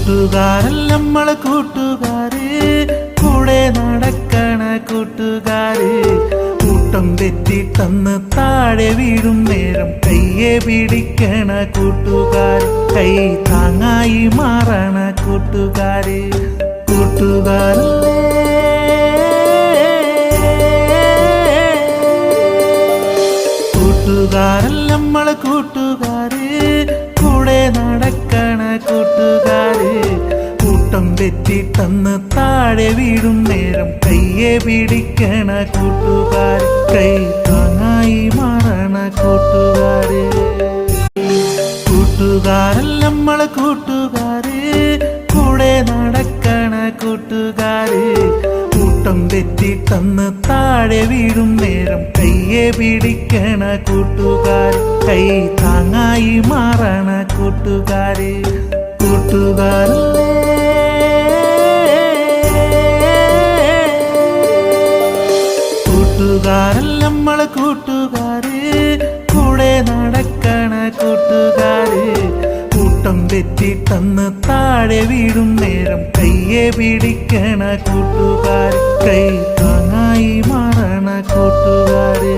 കൂട്ടുകാരല്ല നമ്മളെ കൂട്ടുകാര്, കൂടെ നടക്കണ കൂട്ടുകാര്. കൂട്ടം തെറ്റിത്തന്ന് താഴെ വീഴും നേരം കയ്യെ പിടിക്കണ കൂട്ടുകാര്, കൈ താങ്ങായി മാറണ കൂട്ടുകാര്. കൂട്ടുകാരല്ലേ കൂട്ടുകാരല്ല നമ്മളെ കൂട്ടുകാര്, കൂടെ നടക്കണ കൂട്ടുകാര്. കൂട്ടം തെറ്റിത്തന്ന് താഴെ വീഴും നേരം കയ്യെ പിടിക്കണ കൂട്ടുകാര്, കൈ താങ്ങായി മാറണ കൂട്ടുകാര്. കൂട്ടുകാരല്ല നമ്മളെ കൂട്ടുകാര്, കൂടെ നടക്കണ കൂട്ടുകാര്. കൂട്ടം തെറ്റിത്തന്ന് താഴെ വീഴും നേരം കയ്യെ പിടിക്കണ കൂട്ടുകാര്, കൈ താങ്ങായി മാറണ കൂട്ടുകാര്. കൂട്ടുകാരല്ലേ കൂട്ടുകാരല്ല നമ്മളെ കൂട്ടുകാര്, കൂടെ നടക്കണ കൂട്ടുകാര്. കൂട്ടം തെറ്റിത്തന്ന് താഴെ വീഴും നേരം കയ്യെ പിടിക്കണ കൂട്ടുകാര്, കൈ താങ്ങായി മാറണ കൂട്ടുകാര്.